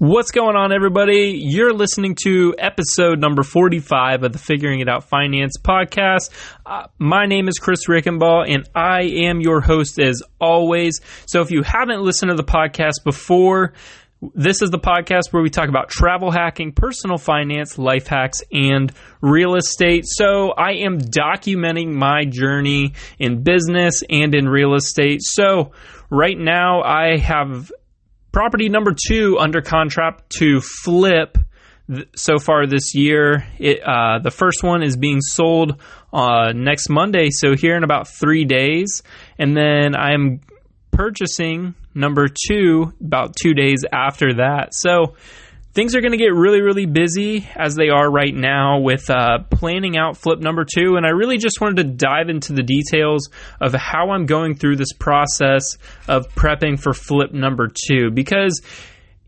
What's going on, everybody? You're listening to episode number 45 of the Figuring It Out Finance podcast. My name is Chris Rickenbaugh, and I am your host as always. So if you haven't listened to the podcast before, this is the podcast where we talk about travel hacking, personal finance, life hacks, and real estate. So I am documenting my journey in business and in real estate. So right now I have property number 2 under contract to flip so far this year. The first one is being sold next Monday, so here in about 3 days. And then I'm purchasing number 2 about 2 days after that. So things are going to get really, really busy as they are right now with planning out flip number 2. And I really just wanted to dive into the details of how I'm going through this process of prepping for flip number 2, because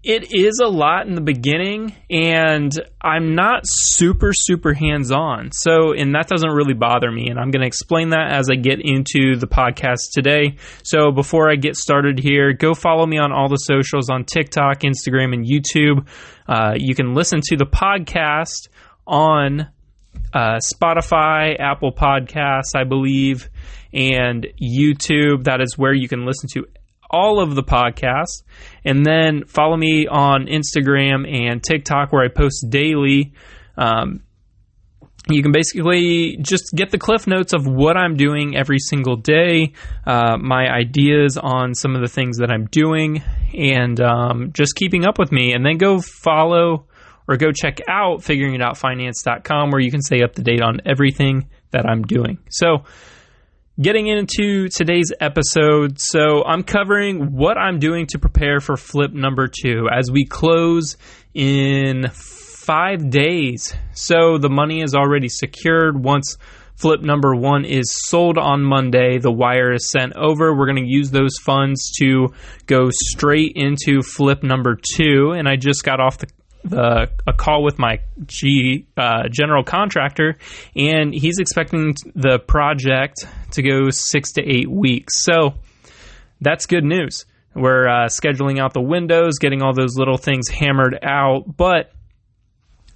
it is a lot in the beginning and I'm not super hands-on. And that doesn't really bother me. And I'm going to explain that as I get into the podcast today. So before I get started here, go follow me on all the socials on TikTok, Instagram, and YouTube. You can listen to the podcast on Spotify, Apple Podcasts, I believe, and YouTube. That is where you can listen to all of the podcasts. And then follow me on Instagram and TikTok where I post daily. You can basically just get the cliff notes of what I'm doing every single day, my ideas on some of the things that I'm doing, and just keeping up with me. And then go follow or go check out figuringitoutfinance.com where you can stay up to date on everything that I'm doing. So getting into today's episode, so I'm covering what I'm doing to prepare for flip number 2 as we close in 5 days. So the money is already secured. Once flip number 1 is sold on Monday, the wire is sent over. We're going to use those funds to go straight into flip number 2. And I just got off a call with my general contractor, and he's expecting the project to go 6 to 8 weeks. So that's good news. We're scheduling out the windows, getting all those little things hammered out, but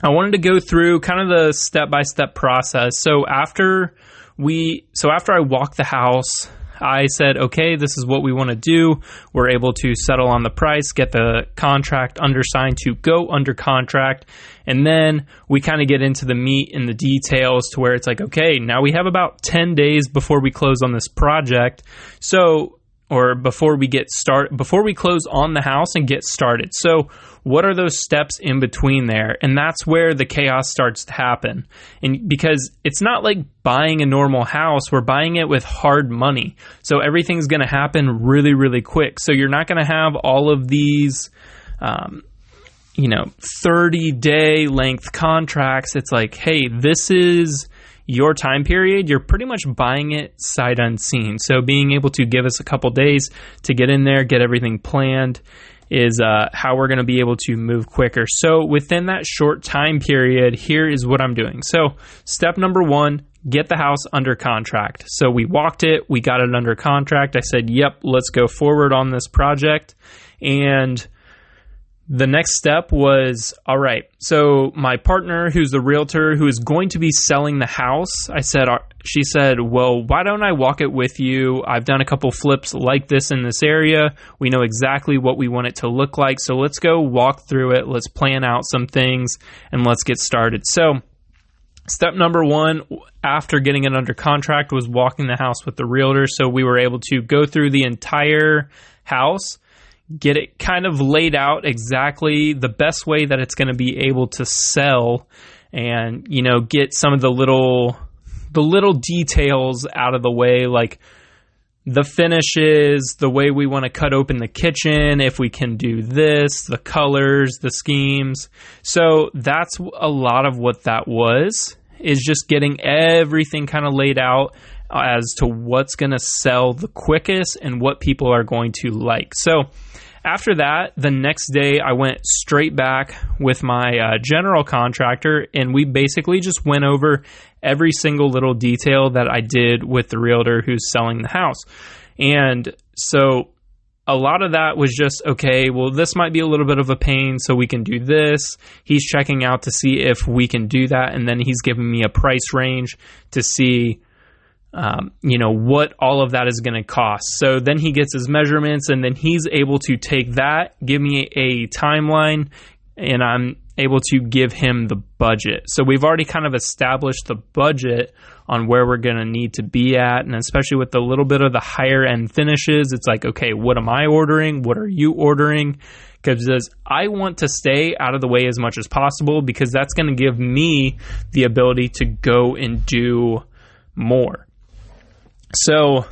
I wanted to go through kind of the step-by-step process. So after I walked the house, I said, okay, this is what we want to do. We're able to settle on the price, get the contract undersigned to go under contract. And then we kind of get into the meat and the details to where it's like, okay, now we have about 10 days before we close on this project. Before we close on the house and get started. So what are those steps in between there? And that's where the chaos starts to happen. And because it's not like buying a normal house, we're buying it with hard money. So everything's going to happen really, really quick. So you're not going to have all of these, 30-day length contracts. It's like, hey, this is your time period. You're pretty much buying it sight unseen. So being able to give us a couple days to get in there, get everything planned is how we're going to be able to move quicker. So within that short time period, here is what I'm doing. So step number 1, get the house under contract. So we walked it, we got it under contract. I said, yep, let's go forward on this project. And the next step was, all right, so my partner, who's the realtor who is going to be selling the house, she said, well, why don't I walk it with you? I've done a couple flips like this in this area. We know exactly what we want it to look like. So let's go walk through it. Let's plan out some things and let's get started. So step number 1 after getting it under contract was walking the house with the realtor. So we were able to go through the entire house, get it kind of laid out exactly the best way that it's going to be able to sell, and get some of the little details out of the way, like the finishes, the way we want to cut open the kitchen, if we can do this, the colors, the schemes. So that's a lot of what that was, is just getting everything kind of laid out as to what's going to sell the quickest and what people are going to like. So after that, the next day, I went straight back with my general contractor, and we basically just went over every single little detail that I did with the realtor who's selling the house. And so a lot of that was just, okay, well, this might be a little bit of a pain, so we can do this. He's checking out to see if we can do that, and then he's giving me a price range to see, what all of that is going to cost. So then he gets his measurements, and then he's able to take that, give me a timeline, and I'm able to give him the budget. So we've already kind of established the budget on where we're going to need to be at. And especially with a little bit of the higher end finishes, it's like, okay, what am I ordering? What are you ordering? Because I want to stay out of the way as much as possible, because that's going to give me the ability to go and do more. So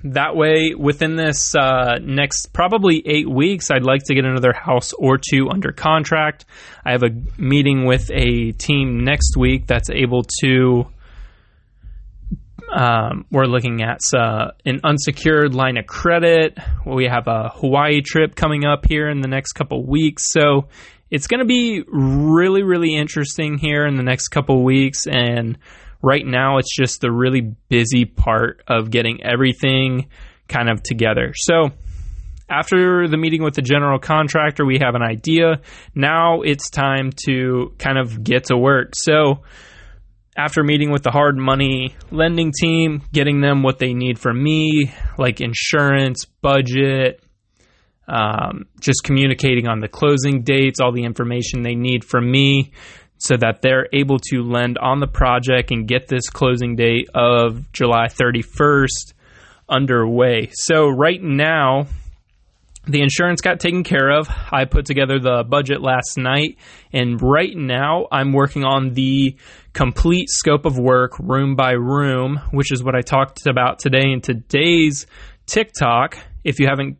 that way, within this next probably 8 weeks, I'd like to get another house or two under contract. I have a meeting with a team next week that's able to, we're looking at an unsecured line of credit. We have a Hawaii trip coming up here in the next couple weeks. So it's going to be really, really interesting here in the next couple weeks. And right now, it's just the really busy part of getting everything kind of together. So after the meeting with the general contractor, we have an idea. Now it's time to kind of get to work. So after meeting with the hard money lending team, getting them what they need from me, like insurance, budget, just communicating on the closing dates, all the information they need from me, so that they're able to lend on the project and get this closing date of July 31st underway. So right now, the insurance got taken care of. I put together the budget last night, and right now I'm working on the complete scope of work, room by room, which is what I talked about today in today's TikTok. If you haven't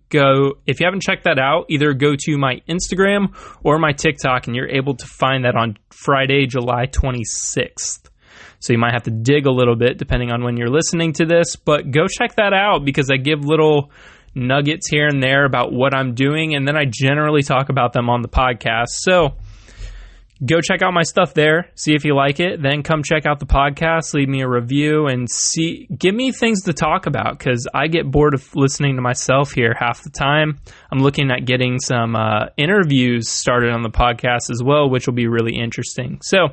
checked that out, either go to my Instagram or my TikTok, and you're able to find that on Friday, July 26th. So you might have to dig a little bit depending on when you're listening to this, but go check that out, because I give little nuggets here and there about what I'm doing, and then I generally talk about them on the podcast. So go check out my stuff there, see if you like it, then come check out the podcast, leave me a review, and give me things to talk about, because I get bored of listening to myself here half the time. I'm looking at getting some interviews started on the podcast as well, which will be really interesting. So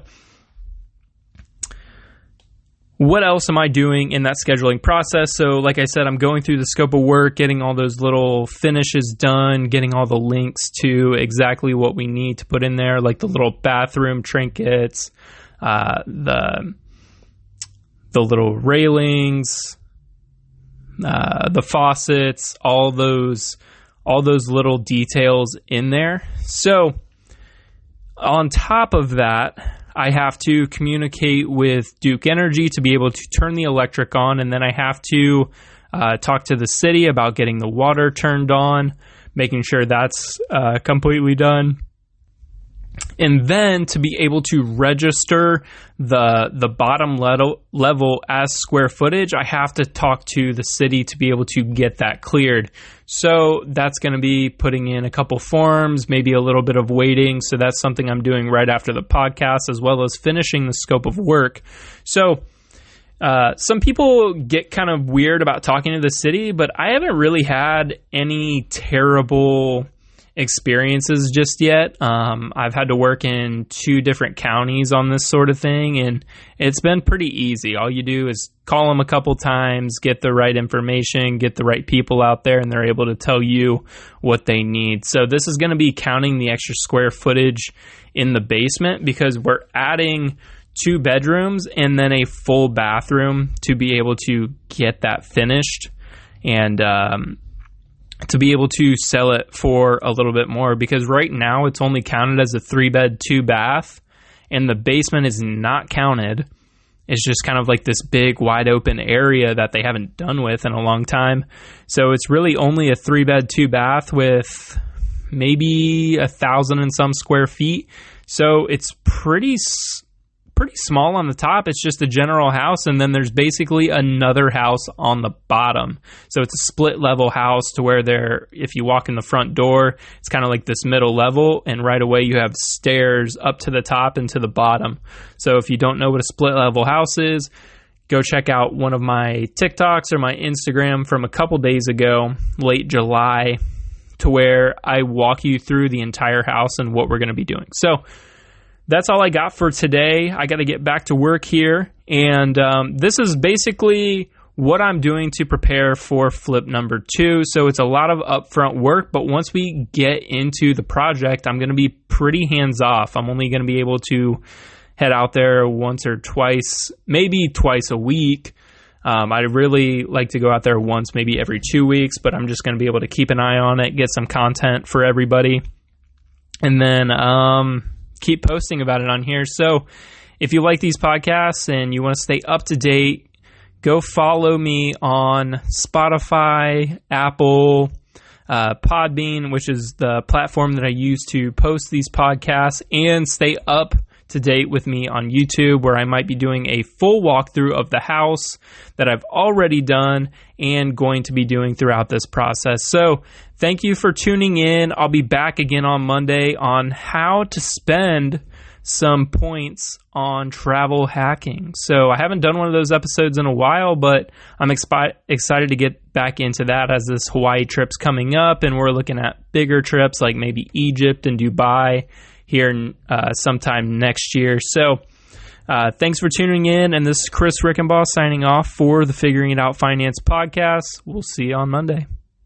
what else am I doing in that scheduling process? So like I said, I'm going through the scope of work, getting all those little finishes done, getting all the links to exactly what we need to put in there, like the little bathroom trinkets, the little railings, the faucets, all those little details in there. So on top of that, I have to communicate with Duke Energy to be able to turn the electric on, and then I have to talk to the city about getting the water turned on, making sure that's completely done. And then to be able to register the bottom level as square footage, I have to talk to the city to be able to get that cleared. So that's going to be putting in a couple forms, maybe a little bit of waiting. So that's something I'm doing right after the podcast, as well as finishing the scope of work. So some people get kind of weird about talking to the city, but I haven't really had any terrible experiences just yet. I've had to work in 2 different counties on this sort of thing, and it's been pretty easy. All you do is call them a couple times, get the right information, get the right people out there, and they're able to tell you what they need. So this is going to be counting the extra square footage in the basement, because we're adding 2 bedrooms and then a full bathroom to be able to get that finished, and to be able to sell it for a little bit more, because right now it's only counted as a 3-bed, 2-bath, and the basement is not counted. It's just kind of like this big wide open area that they haven't done with in a long time. So it's really only a 3-bed, 2-bath with maybe 1,000 and some square feet. So it's pretty small on the top. It's just a general house, and then there's basically another house on the bottom. So it's a split level house to where if you walk in the front door, it's kind of like this middle level, and right away you have stairs up to the top and to the bottom. So if you don't know what a split level house is, go check out one of my TikToks or my Instagram from a couple days ago, late July, to where I walk you through the entire house and what we're going to be doing. So that's all I got for today. I got to get back to work here. And this is basically what I'm doing to prepare for flip number 2. So it's a lot of upfront work, but once we get into the project, I'm going to be pretty hands off. I'm only going to be able to head out there once or twice, maybe twice a week. I really like to go out there once, maybe every 2 weeks, but I'm just going to be able to keep an eye on it, get some content for everybody, and then keep posting about it on here. So if you like these podcasts and you want to stay up to date, go follow me on Spotify, Apple, Podbean, which is the platform that I use to post these podcasts, and stay up to date with me on YouTube, where I might be doing a full walkthrough of the house that I've already done and going to be doing throughout this process. So thank you for tuning in. I'll be back again on Monday on how to spend some points on travel hacking. So I haven't done one of those episodes in a while, but I'm excited to get back into that as this Hawaii trip's coming up, and we're looking at bigger trips like maybe Egypt and Dubai here sometime next year. So thanks for tuning in, and this is Chris Rickenbaugh signing off for the Figuring It Out Finance podcast. We'll see you on Monday.